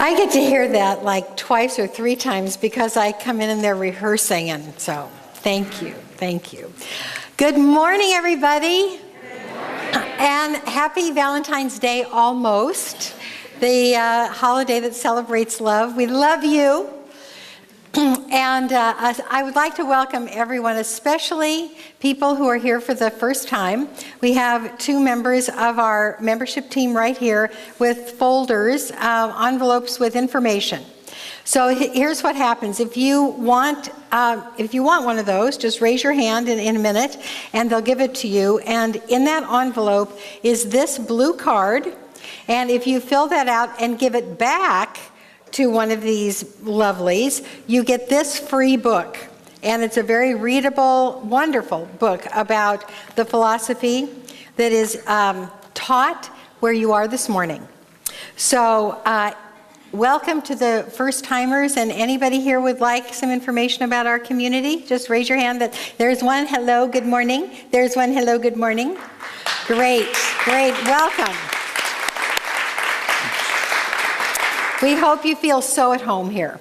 I get to hear that like twice or three times because I come in and they're rehearsing, and so thank you, thank you. Good morning, everybody. Good morning. And happy Valentine's Day almost, the holiday that celebrates love. We love you. And I would like to welcome everyone, especially people who are here for the first time. We have two members of our membership team right here with folders, envelopes with information. So here's what happens. If you want one of those, just raise your hand in a minute, and they'll give it to you. And in that envelope is this blue card. And if you fill that out and give it back to one of these lovelies, you get this free book. And it's a very readable, wonderful book about the philosophy that is taught where you are this morning. So welcome to the first timers, and anybody here would like some information about our community, just raise your hand. There's one, hello, good morning. There's one, hello, good morning. Great, great, welcome. We hope you feel so at home here.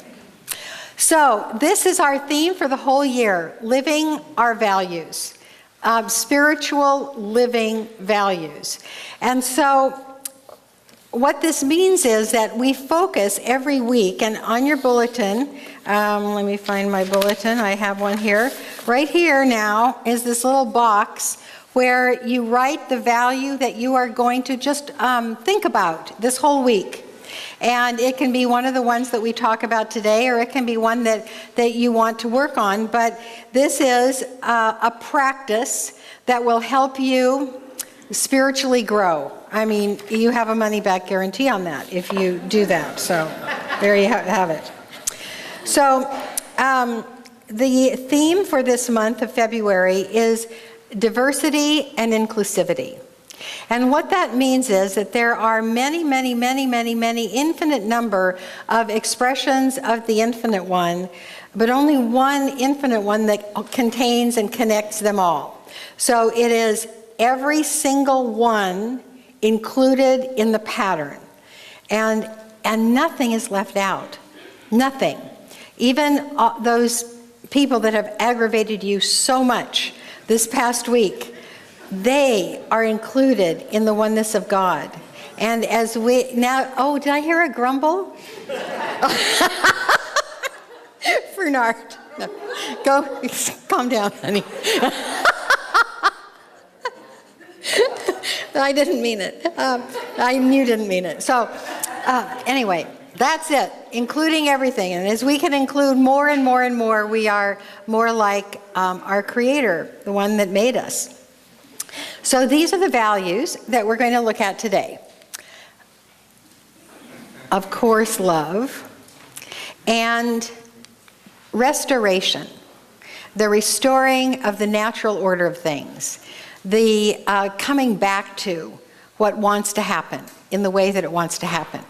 So this is our theme for the whole year, living our values, spiritual living values. And so what this means is that we focus every week, and on your bulletin, let me find my bulletin, I have one here. Right here now is this little box where you write the value that you are going to just think about this whole week. And it can be one of the ones that we talk about today, or it can be one that you want to work on. But this is a practice that will help you spiritually grow. I mean, you have a money-back guarantee on that if you do that. So there you have it. So the theme for this month of February is diversity and inclusivity. And what that means is that there are many infinite number of expressions of the infinite one, but only one infinite one that contains and connects them all. So it is every single one included in the pattern. And nothing is left out. Nothing. Even those people that have aggravated you so much this past week, they are included in the oneness of God. And as we now, oh, did I hear a grumble? Bernard, no. Go, calm down, honey. I didn't mean it. You didn't mean it. So anyway, that's it, including everything. And as we can include more and more and more, we are more like our Creator, the one that made us. So these are the values that we're going to look at today. Of course, love and restoration, the restoring of the natural order of things, the coming back to what wants to happen in the way that it wants to happen.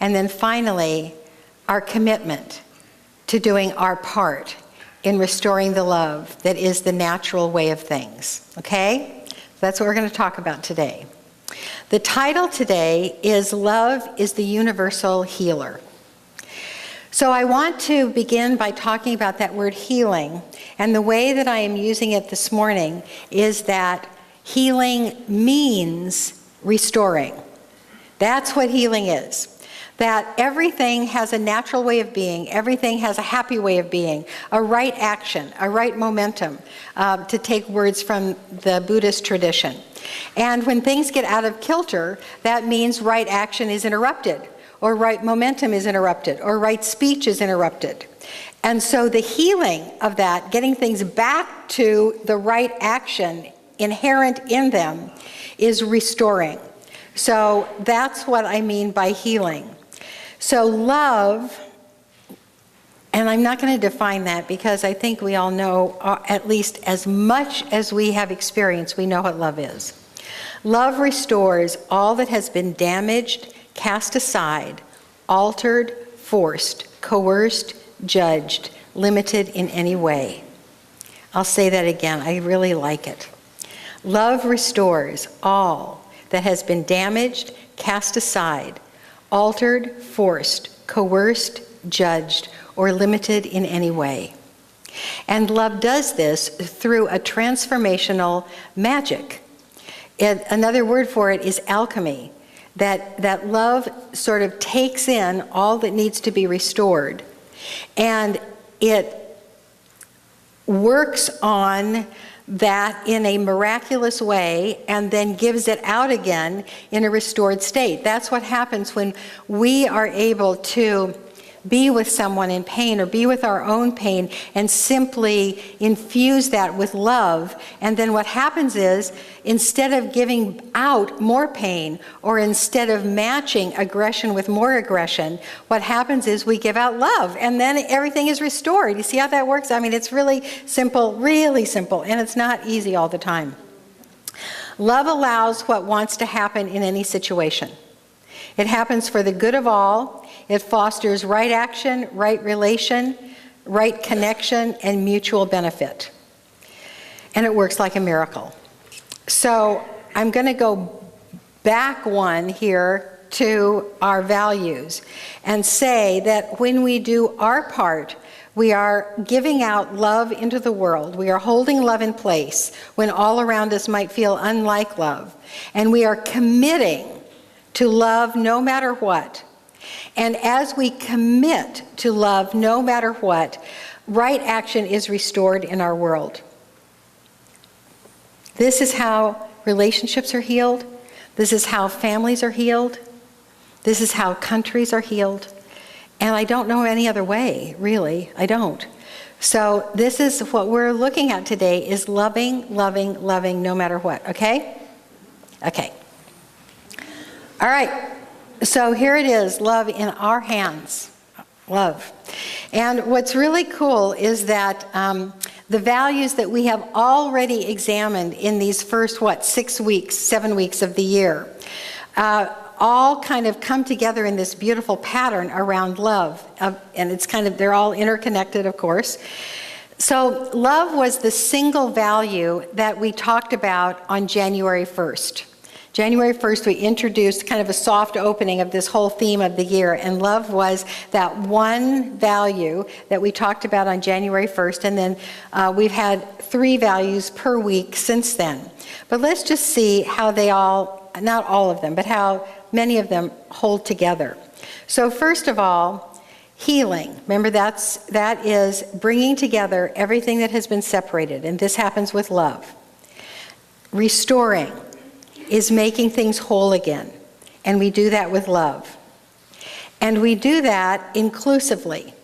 And then finally, our commitment to doing our part in restoring the love that is the natural way of things. Okay? That's what we're going to talk about today. The title today is Love is the Universal Healer. So I want to begin by talking about that word healing. And the way that I am using it this morning is that healing means restoring. That's what healing is. That everything has a natural way of being, everything has a happy way of being, a right action, a right momentum, to take words from the Buddhist tradition. And when things get out of kilter, that means right action is interrupted, or right momentum is interrupted, or right speech is interrupted. And so the healing of that, getting things back to the right action inherent in them, is restoring. So that's what I mean by healing. So love, and I'm not going to define that because I think we all know, at least as much as we have experienced, we know what love is. Love restores all that has been damaged, cast aside, altered, forced, coerced, judged, limited in any way. I'll say that again. I really like it. Love restores all that has been damaged, cast aside, altered, forced, coerced, judged, or limited in any way. And love does this through a transformational magic. Another word for it is alchemy, that love sort of takes in all that needs to be restored, and it works on that in a miraculous way and then gives it out again in a restored state. That's what happens when we are able to be with someone in pain or be with our own pain and simply infuse that with love. And then what happens is, instead of giving out more pain or instead of matching aggression with more aggression, what happens is we give out love and then everything is restored. You see how that works? I mean, it's really simple, and it's not easy all the time. Love allows what wants to happen in any situation. It happens for the good of all. It fosters right action, right relation, right connection, and mutual benefit. And it works like a miracle. So I'm going to go back one here to our values and say that when we do our part, we are giving out love into the world. We are holding love in place when all around us might feel unlike love. And we are committing to love no matter what. And as we commit to love no matter what, right action is restored in our world. This is how relationships are healed. This is how families are healed. This is how countries are healed. And I don't know any other way, really. I don't. So this is what we're looking at today, is loving, loving, loving no matter what, okay? Okay. All right. So here it is, love in our hands, love. And what's really cool is that the values that we have already examined in these first, 7 weeks of the year, all kind of come together in this beautiful pattern around love. And it's kind of, they're all interconnected, of course. So love was the single value that we talked about on January 1st. January 1st, we introduced kind of a soft opening of this whole theme of the year, and love was that one value that we talked about on January 1st, and then we've had 3 values per week since then. But let's just see how they all, not all of them, but how many of them hold together. So first of all, healing. Remember, that is bringing together everything that has been separated, and this happens with love. Restoring is making things whole again, and we do that with love. And we do that inclusively,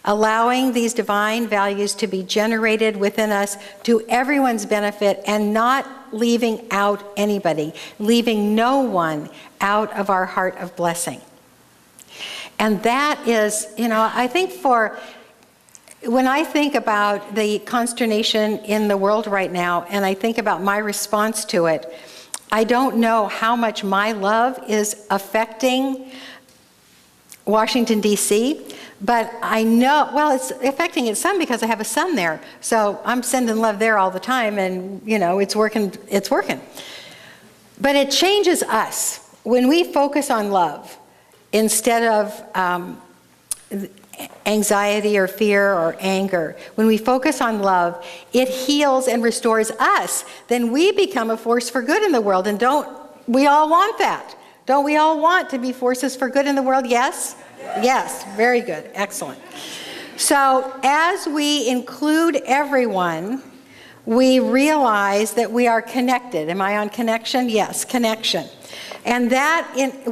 allowing these divine values to be generated within us to everyone's benefit and not leaving out anybody, leaving no one out of our heart of blessing. And that is, I think when I think about the consternation in the world right now, and I think about my response to it, I don't know how much my love is affecting Washington, D.C., but I know, well, it's affecting it some because I have a son there. So I'm sending love there all the time, and, it's working. But it changes us when we focus on love instead of anxiety or fear or anger. When we focus on love, it heals and restores us. Then we become a force for good in the world. And don't we all want that? Don't we all want to be forces for good in the world? Yes? Yes. Very good. Excellent. So as we include everyone, we realize that we are connected. Am I on connection? Yes, connection. And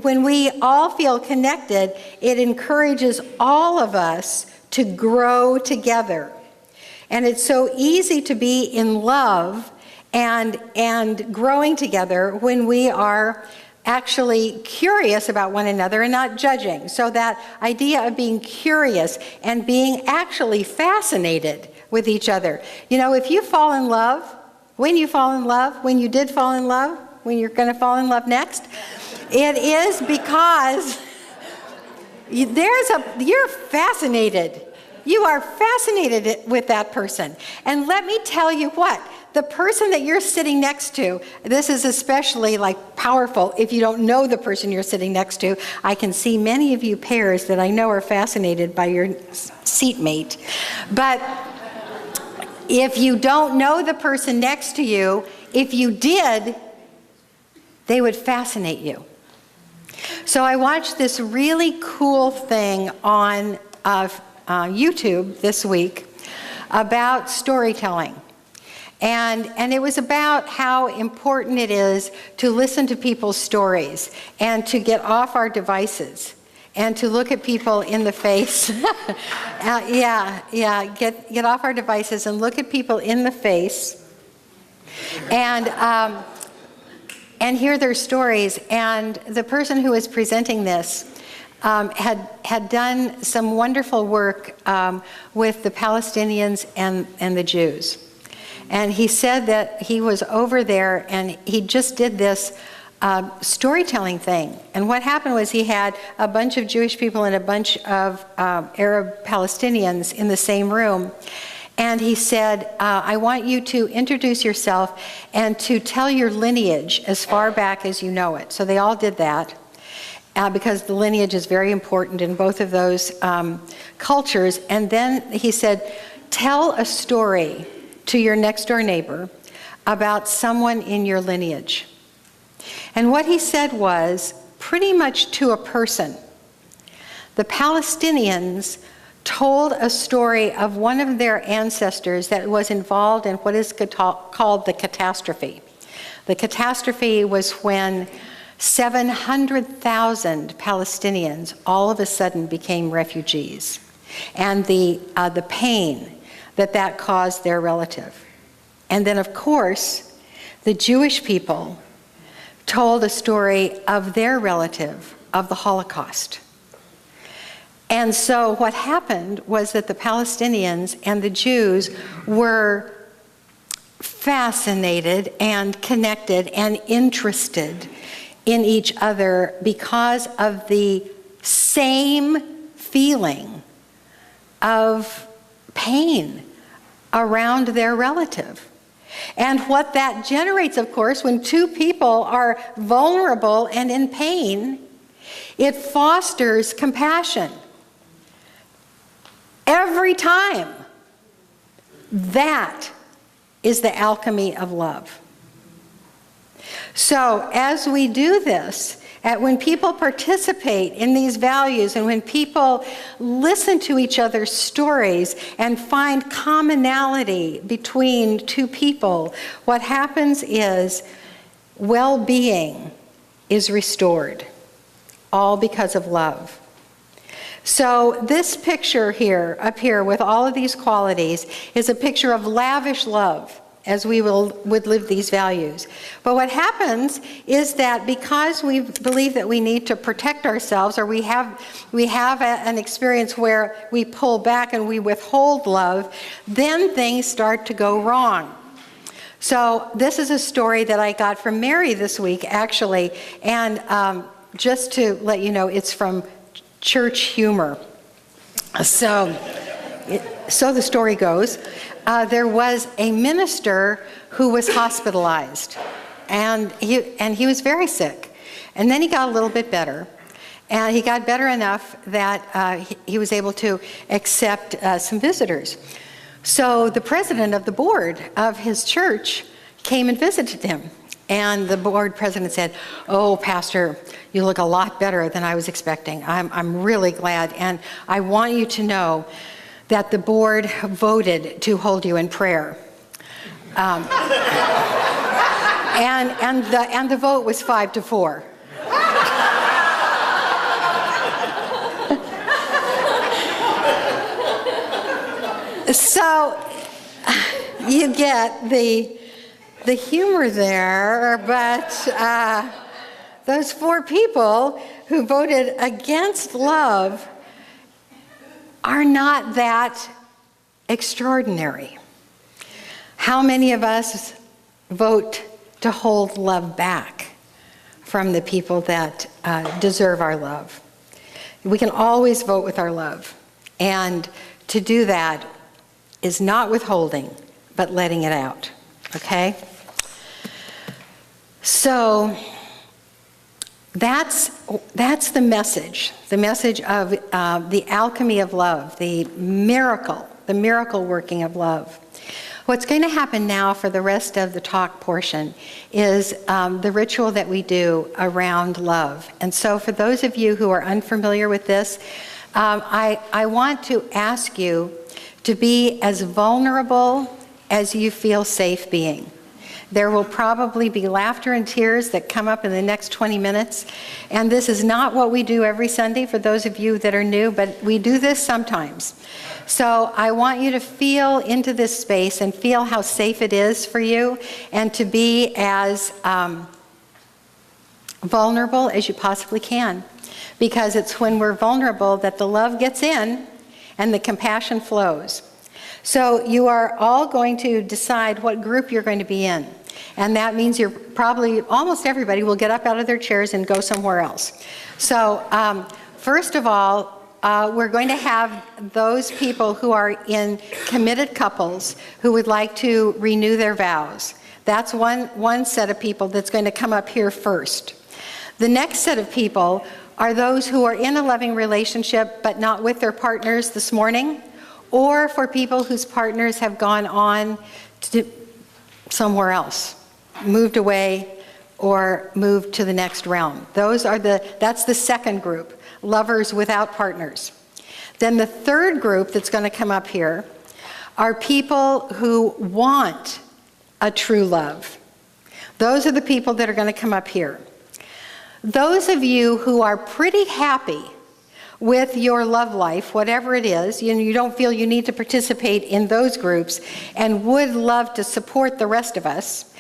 when we all feel connected, it encourages all of us to grow together. And it's so easy to be in love and growing together when we are actually curious about one another and not judging. So that idea of being curious and being actually fascinated with each other. If you fall in love, when you fall in love, when you did fall in love, when you're going to fall in love next, it is because you're fascinated. You are fascinated with that person. And let me tell you what, the person that you're sitting next to, this is especially like powerful if you don't know the person you're sitting next to. I can see many of you pairs that I know are fascinated by your seatmate. But if you don't know the person next to you, if you did, they would fascinate you. So I watched this really cool thing on YouTube this week about storytelling. And it was about how important it is to listen to people's stories and to get off our devices and to look at people in the face. Get off our devices and look at people in the face and hear their stories. And the person who was presenting this had done some wonderful work with the Palestinians and the Jews. And he said that he was over there and he just did this storytelling thing. And what happened was he had a bunch of Jewish people and a bunch of Arab Palestinians in the same room. And he said, I want you to introduce yourself and to tell your lineage as far back as you know it. So they all did that because the lineage is very important in both of those cultures. And then he said, tell a story to your next door neighbor about someone in your lineage. And what he said was, pretty much to a person, the Palestinians told a story of one of their ancestors that was involved in what is called the catastrophe. The catastrophe was when 700,000 Palestinians all of a sudden became refugees, and the pain that caused their relative. And then, of course, the Jewish people told a story of their relative of the Holocaust. And so what happened was that the Palestinians and the Jews were fascinated and connected and interested in each other because of the same feeling of pain around their relative. And what that generates, of course, when two people are vulnerable and in pain, it fosters compassion. Every time. That is the alchemy of love. So as we do this, when people participate in these values and when people listen to each other's stories and find commonality between two people, what happens is well-being is restored, all because of love. So this picture here, up here, with all of these qualities, is a picture of lavish love as we would live these values. But what happens is that because we believe that we need to protect ourselves, or we have an experience where we pull back and we withhold love, then things start to go wrong. So this is a story that I got from Mary this week, actually, and just to let you know, it's from Church Humor. So the story goes, there was a minister who was hospitalized, and he was very sick. And then he got a little bit better, and he got better enough that he was able to accept some visitors. So the president of the board of his church came and visited him. And the board president said, "Oh, Pastor, you look a lot better than I was expecting. I'm really glad, and I want you to know that the board voted to hold you in prayer." And the vote was 5-4. So you get the humor there, but those 4 people who voted against love are not that extraordinary. How many of us vote to hold love back from the people that deserve our love? We can always vote with our love and to do that is not withholding, but letting it out, okay? So that's the message of the alchemy of love, the miracle working of love. What's going to happen now for the rest of the talk portion is the ritual that we do around love. And so for those of you who are unfamiliar with this, I want to ask you to be as vulnerable as you feel safe being. There will probably be laughter and tears that come up in the next 20 minutes. And this is not what we do every Sunday for those of you that are new, but we do this sometimes. So I want you to feel into this space and feel how safe it is for you, and to be as vulnerable as you possibly can. Because it's when we're vulnerable that the love gets in and the compassion flows. So you are all going to decide what group you're going to be in. And that means you're probably, almost everybody will get up out of their chairs and go somewhere else. So first of all, we're going to have those people who are in committed couples who would like to renew their vows. That's one set of people that's going to come up here first. The next set of people are those who are in a loving relationship but not with their partners this morning, or for people whose partners have gone on to somewhere else, moved away, or moved to the next realm. That's the second group, lovers without partners. Then the third group that's going to come up here are people who want a true love. Those are the people that are going to come up here. Those of you who are pretty happy with your love life, whatever it is, you don't feel you need to participate in those groups and would love to support the rest of us,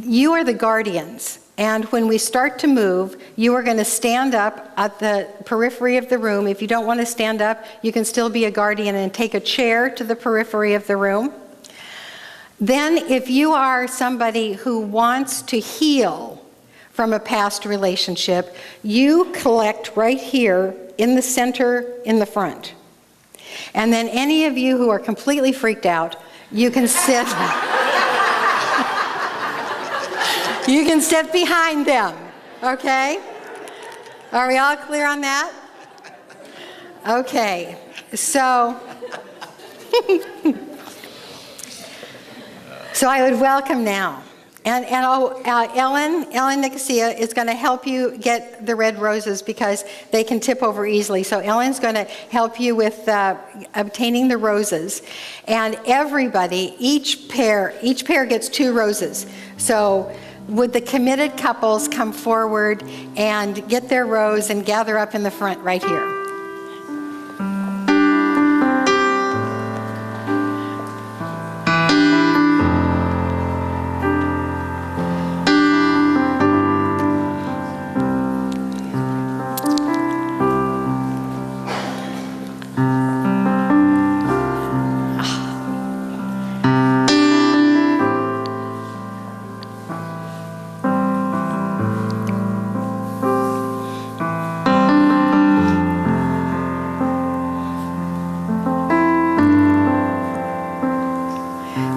you are the guardians. And when we start to move, you are going to stand up at the periphery of the room. If you don't want to stand up, you can still be a guardian and take a chair to the periphery of the room. Then if you are somebody who wants to heal from a past relationship, you collect right here in the center in the front. And then any of you who are completely freaked out, you can sit you can sit behind them, okay? Are we all clear on that? Okay, so so I would welcome now. And Ellen Ggcsl is going to help you get the red roses because they can tip over easily. So Ellen's going to help you with obtaining the roses. And everybody, each pair gets 2 roses. So would the committed couples come forward and get their rose and gather up in the front right here?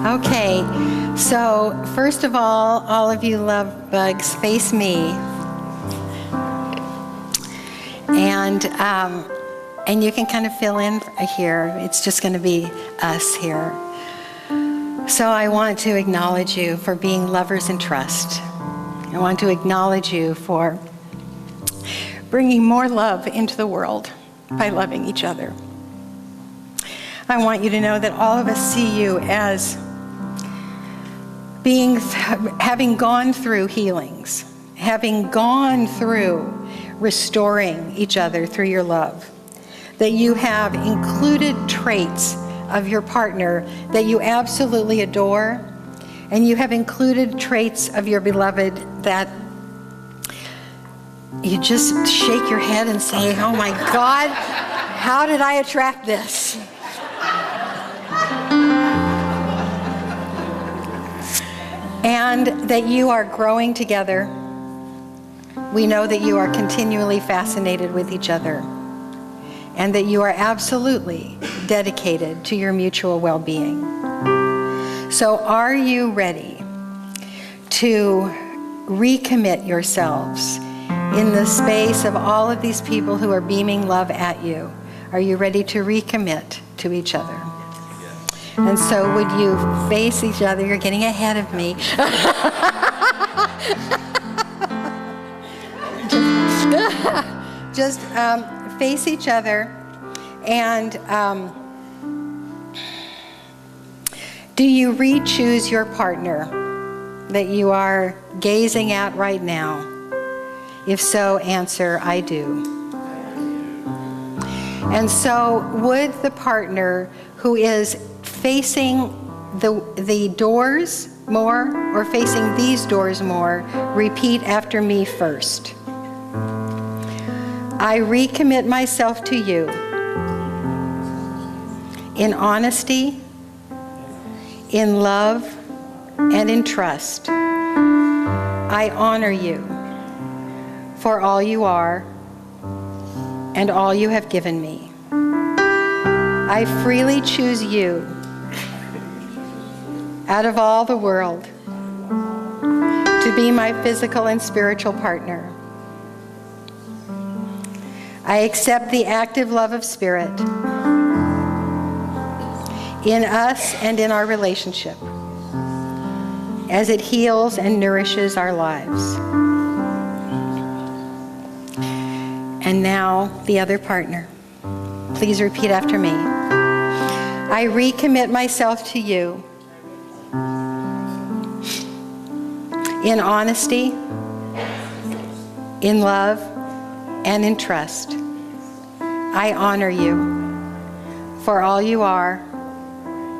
Okay, so first of all of you love bugs, face me. And you can kind of fill in here. It's just going to be us here. So I want to acknowledge you for being lovers in trust. I want to acknowledge you for bringing more love into the world by loving each other. I want you to know that all of us see you as having gone through healings, having gone through restoring each other through your love, that you have included traits of your partner that you absolutely adore, and you have included traits of your beloved that you just shake your head and say, oh my God, how did I attract this? And that you are growing together. We know that you are continually fascinated with each other. and that you are absolutely dedicated to your mutual well-being. So are you ready to recommit yourselves in the space of all of these people who are beaming love at you? Are you ready to recommit to each other? And so would you face each other? You're getting ahead of me. Just face each other, and do you re-choose your partner that you are gazing at right now? If so, answer, I do. And so would the partner who is facing the doors more or facing these doors more repeat after me first? I recommit myself to you in honesty, in love, and in trust. I honor you for all you are and all you have given me. I freely choose you out of all the world to be my physical and spiritual partner. I accept the active love of Spirit in us and in our relationship as it heals and nourishes our lives. And now the other partner. Please repeat after me. I recommit myself to you in honesty, in love, and in trust. I honor you for all you are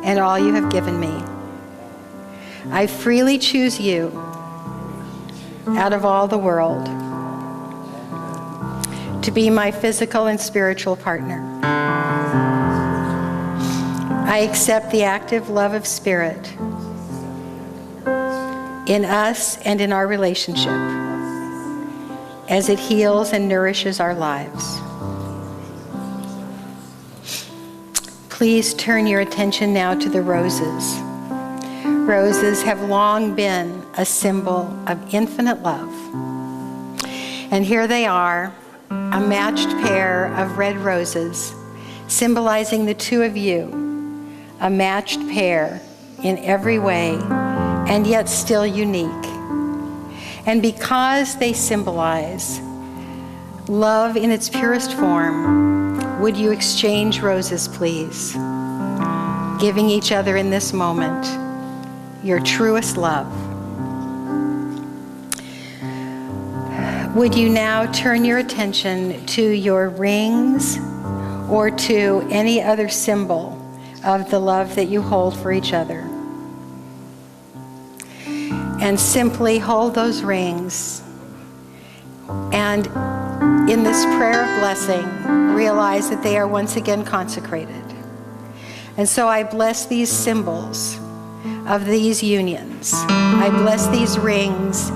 and all you have given me. I freely choose you out of all the world to be my physical and spiritual partner. I accept the active love of Spirit in us and in our relationship as it heals and nourishes our lives. Please turn your attention now to the roses. Roses have long been a symbol of infinite love. And here they are, a matched pair of red roses, symbolizing the two of you, a matched pair in every way, and yet still unique. And because they symbolize love in its purest form, would you exchange roses, please? Giving each other in this moment your truest love. Would you now turn your attention to your rings or to any other symbol of the love that you hold for each other? And simply hold those rings, and in this prayer of blessing, realize that they are once again consecrated. And so I bless these symbols of these unions. I bless these rings,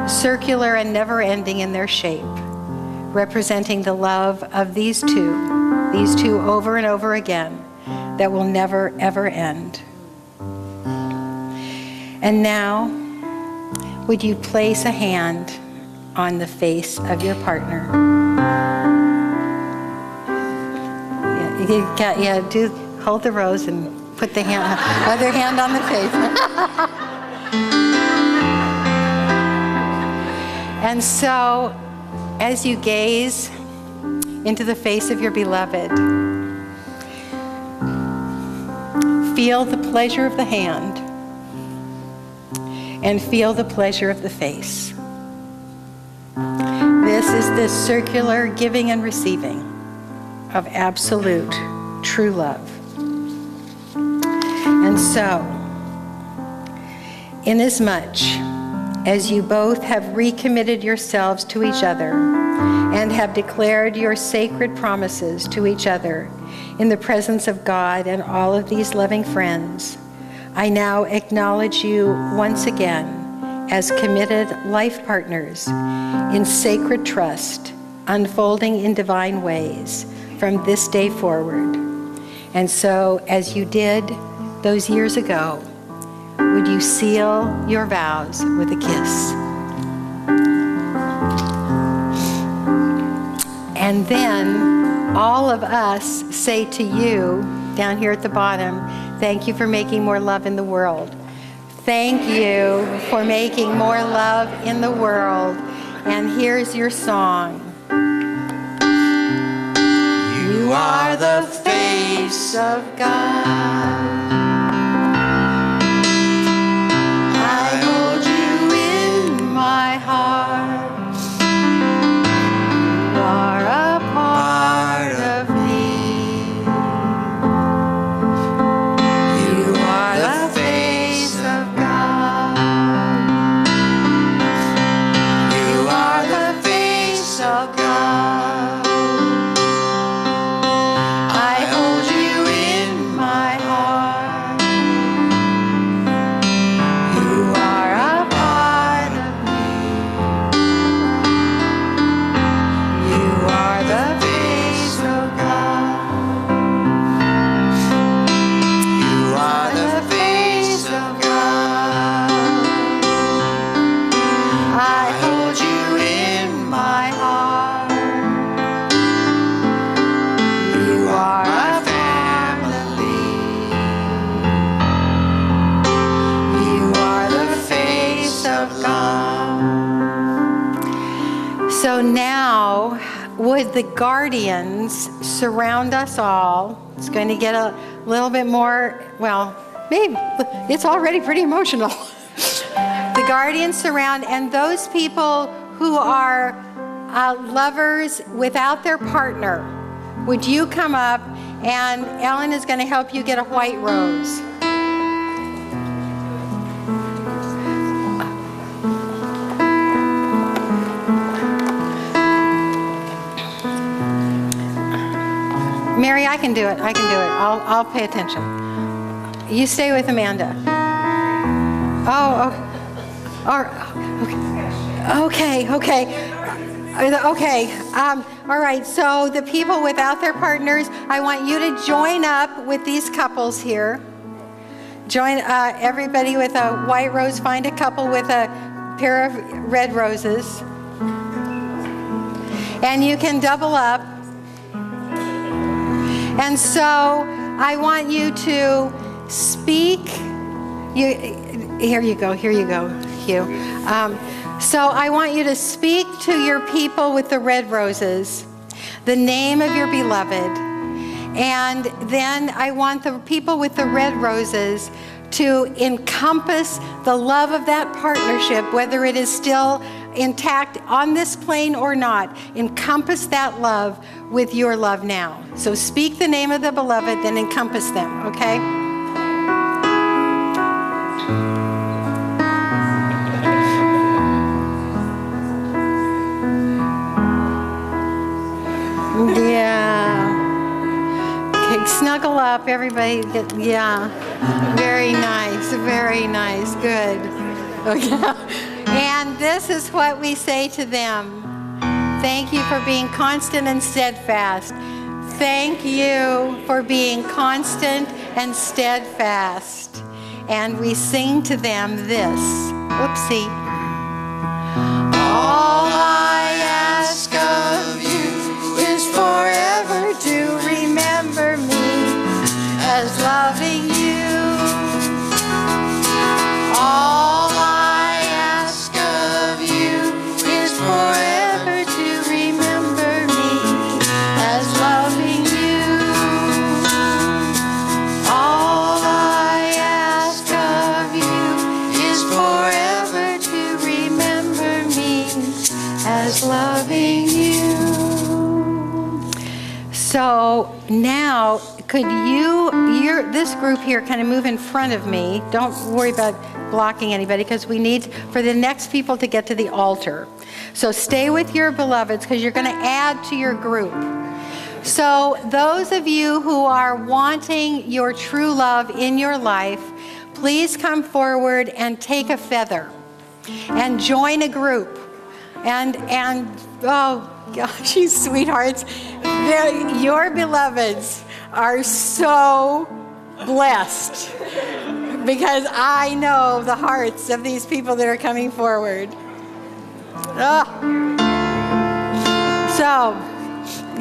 circular and never ending in their shape, representing the love of these two over and over again, that will never ever end. And now, would you place a hand on the face of your partner? Hold the rose and put the other hand on the face. And so, as you gaze into the face of your beloved, feel the pleasure of the hand and feel the pleasure of the face. This is the circular giving and receiving of absolute true love. And so, inasmuch as you both have recommitted yourselves to each other and have declared your sacred promises to each other in the presence of God and all of these loving friends, I now acknowledge you once again as committed life partners in sacred trust, unfolding in divine ways from this day forward. And so, as you did those years ago, would you seal your vows with a kiss? And then all of us say to you down here at the bottom, thank you for making more love in the world. Thank you for making more love in the world. And here's your song. You are the face of God. I hold you in my heart. You are a part of me. You are the face of God. You are the face of God. I hold you in my heart. You are a part of me. You are the face of God. You are the face of God. I hold you in my heart. You are a family. You are the face of God. So now, would the guardians surround us all? It's going to get a little bit more, well, maybe it's already pretty emotional. The guardians surround, and those people who are lovers without their partner, would you come up, and Ellen is going to help you get a white rose. Mary, I can do it. I can do it. I'll pay attention. You stay with Amanda. Okay. All right. So the people without their partners, I want you to join up with these couples here. Join everybody with a white rose. Find a couple with a pair of red roses, and you can double up. And so I want you to speak. Here you go, Hugh. So I want you to speak to your people with the red roses, the name of your beloved. And then I want the people with the red roses to encompass the love of that partnership, whether it is still intact on this plane or not. Encompass that love with your love now. So speak the name of the beloved, then encompass them, okay? Yeah. Okay, snuggle up, everybody. Yeah. Very nice, very nice. Good. Okay. And this is what we say to them. Thank you for being constant and steadfast. Thank you for being constant and steadfast. And we sing to them this. Whoopsie. All I ask of you is forever to remember me as loving you. All I ask of you is forever to remember me as loving you. All I ask of you is forever to remember me as loving you. So now, could this group here kind of move in front of me? Don't worry about blocking anybody, because we need for the next people to get to the altar. So stay with your beloveds, because you're going to add to your group. So those of you who are wanting your true love in your life, please come forward and take a feather and join a group. And oh gosh, you sweethearts. Your beloveds are so blessed because I know the hearts of these people that are coming forward. Oh. So,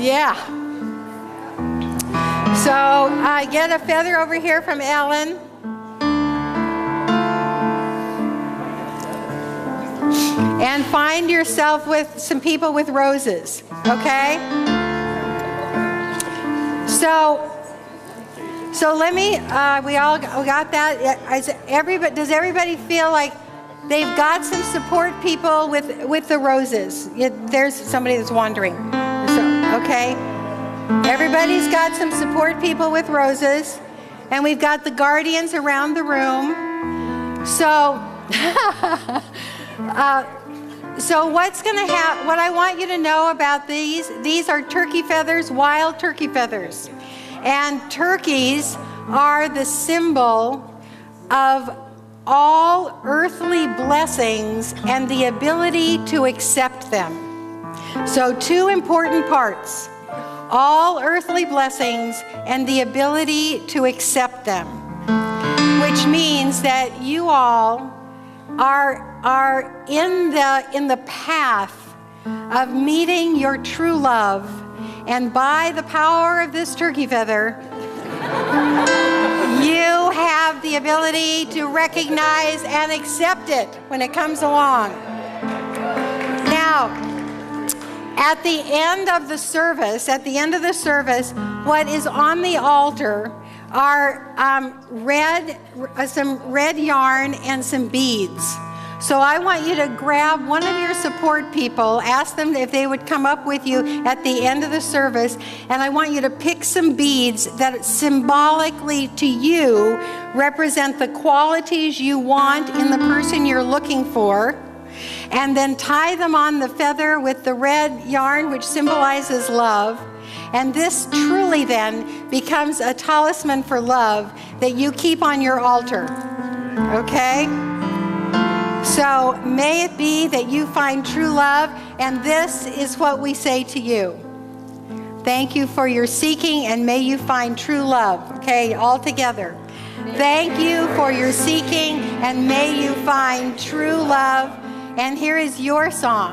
yeah. So, get a feather over here from Ellen. And find yourself with some people with roses, okay? So let me, we got that. Does everybody feel like they've got some support people with the roses? There's somebody that's wandering. Okay? Everybody's got some support people with roses. And we've got the guardians around the room. So, so what's going to happen, what I want you to know about these are turkey feathers, wild turkey feathers. And turkeys are the symbol of all earthly blessings and the ability to accept them. So 2 important parts: all earthly blessings and the ability to accept them, which means that you all are in the path of meeting your true love, and by the power of this turkey feather, you have the ability to recognize and accept it when it comes along. Now, at the end of the service, what is on the altar are some red yarn and some beads. So I want you to grab one of your support people, ask them if they would come up with you at the end of the service, and I want you to pick some beads that symbolically to you represent the qualities you want in the person you're looking for, and then tie them on the feather with the red yarn, which symbolizes love. And this truly then becomes a talisman for love that you keep on your altar. Okay? So may it be that you find true love, and this is what we say to you. Thank you for your seeking, and may you find true love. Okay, all together. Thank you for your seeking, and may you find true love. And here is your song.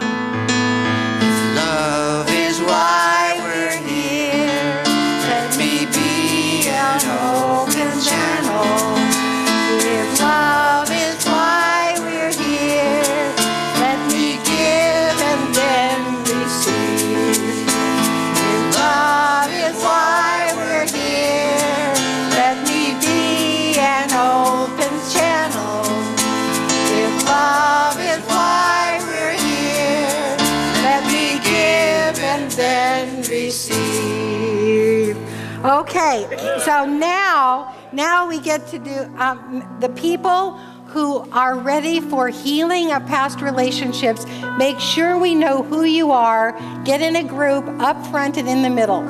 Love is why we're here. Let me be an open channel. If love is why we're here, let me give and then receive. If love is why we're here, let me be an open channel. If love is why we're here, let me give and then receive. Okay, so now we get to do the people who are ready for healing of past relationships. Make sure we know who you are. Get in a group up front and in the middle.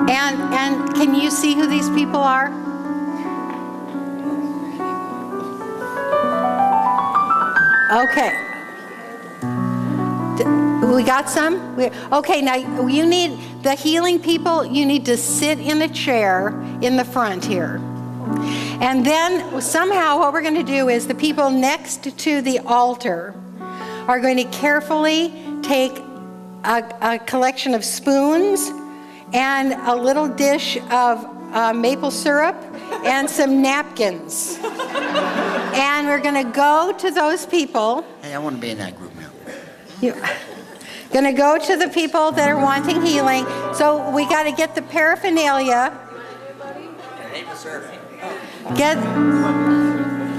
And can you see who these people are? Okay. We got some? Okay, now you need, the healing people, you need to sit in a chair in the front here. And then somehow what we're going to do is the people next to the altar are going to carefully take a collection of spoons and a little dish of maple syrup and some napkins. And we're going to go to those people. Hey, I want to be in that group now. Going to go to the people that are wanting healing. So we got to get the paraphernalia.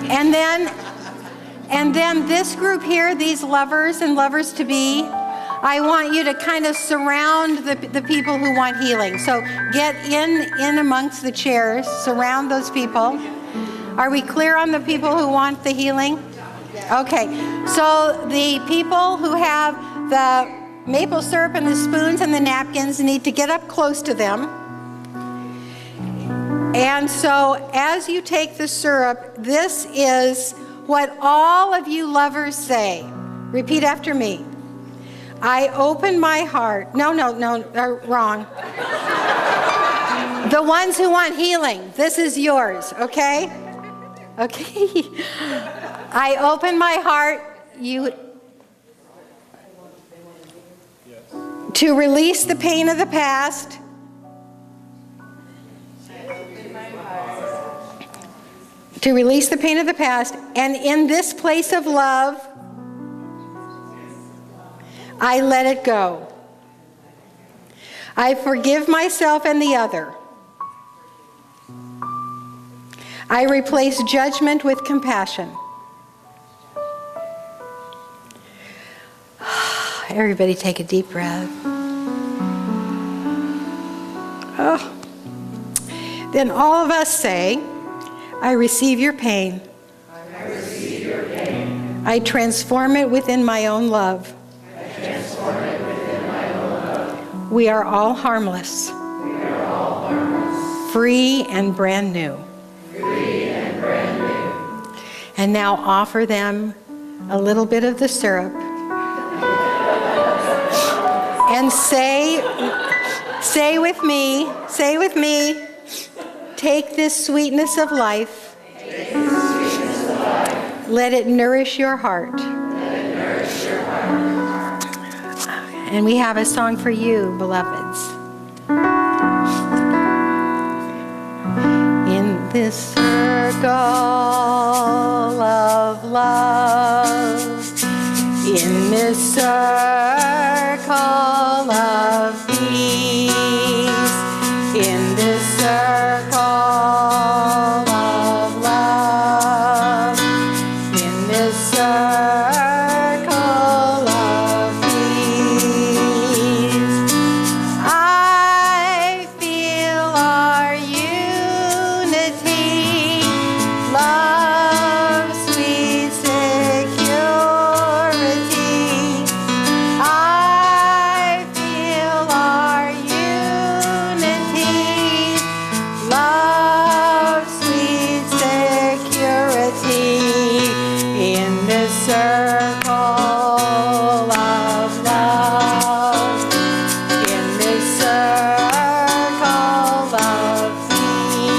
And then this group here, these lovers and lovers to be, I want you to kind of surround the people who want healing. So get in amongst the chairs, surround those people. Are we clear on the people who want the healing? Okay, so the people who have the maple syrup and the spoons and the napkins need to get up close to them. And so as you take the syrup, this is what all of you lovers say. Repeat after me. I open my heart. No, wrong. The ones who want healing, this is yours, okay? Okay. I open my heart to release the pain of the past. To release the pain of the past, and in this place of love, I let it go. I forgive myself and the other. I replace judgment with compassion. Everybody take a deep breath. Oh. Then all of us say, I receive your pain. I receive your pain. I transform it within my own love. I transform it within my own love. We are all harmless. We are all harmless. Free and brand new. Free and brand new. And now offer them a little bit of the syrup. And say with me, take this sweetness of life. Take this sweetness of life. Let it nourish your heart. Let it nourish your heart. And we have a song for you, beloveds. In this circle of love, in this circle of peace, in this circle of love, in this circle of peace, I feel our unity, love, sweet security. I feel our unity, love, sweet security, in this circle of love, in this circle of peace.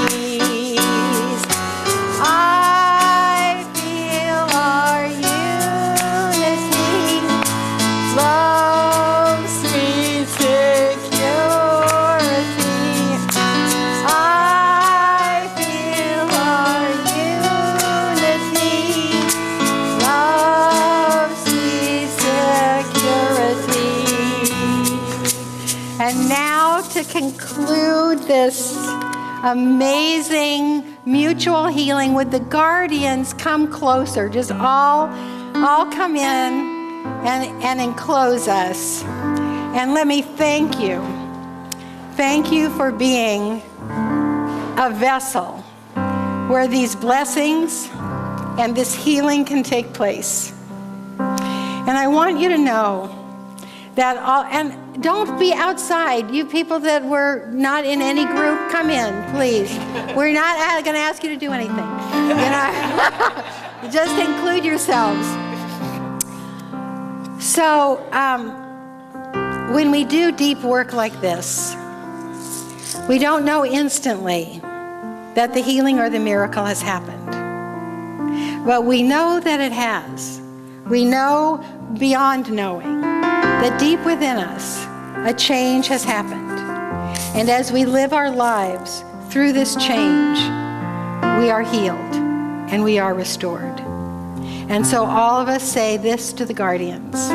I feel our unity, love, sweet security. I feel our unity, love, sweet security. And now to conclude this amazing mutual healing, would the guardians come closer? Just all come in and enclose us. And let me thank you. Thank you for being a vessel where these blessings and this healing can take place. And I want you to know that and don't be outside. You people that were not in any group, come in, please. We're not going to ask you to do anything. You know? Just include yourselves. So when we do deep work like this, we don't know instantly that the healing or the miracle has happened. But we know that it has. We know beyond knowing that deep within us, a change has happened. And as we live our lives through this change, we are healed and we are restored. And so all of us say this to the guardians.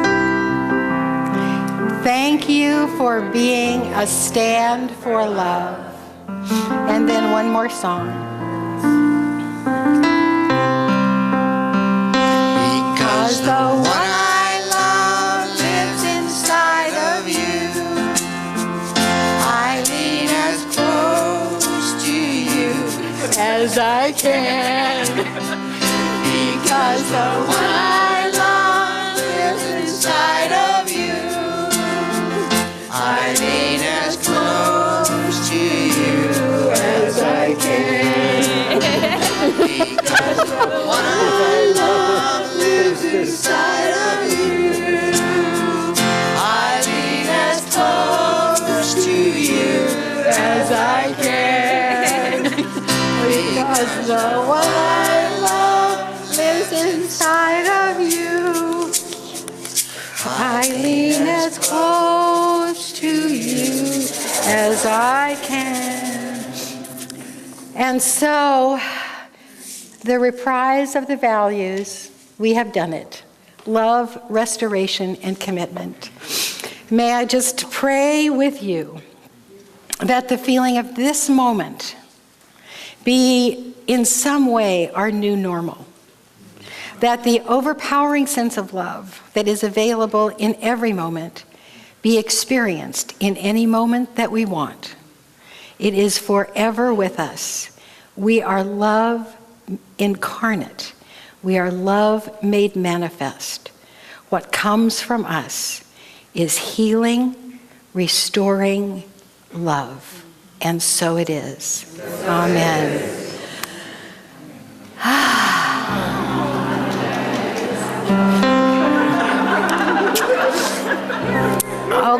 Thank you for being a stand for love. And then one more song. Because the one I love lives inside of you. I lean as close to you as I can. Because the one I love lives inside of you. I lean as close to you as I can. Because the one I love lives inside of you. I 'cause the one I love lives inside of you. I lean as close to you as I can. And so, the reprise of the values, we have done it. Love, restoration, and commitment. May I just pray with you that the feeling of this moment be in some way our new normal. That the overpowering sense of love that is available in every moment be experienced in any moment that we want. It is forever with us. We are love incarnate. We are love made manifest. What comes from us is healing, restoring love. And so it is. Amen.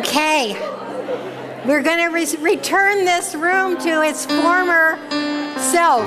Okay. We're going to return this room to its former self.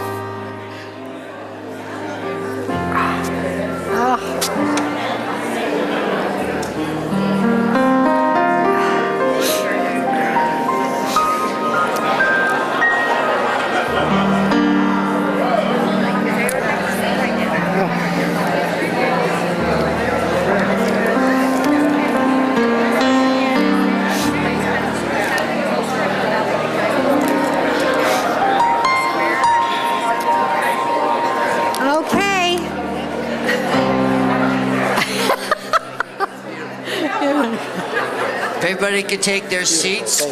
Okay. If everybody could take their seats.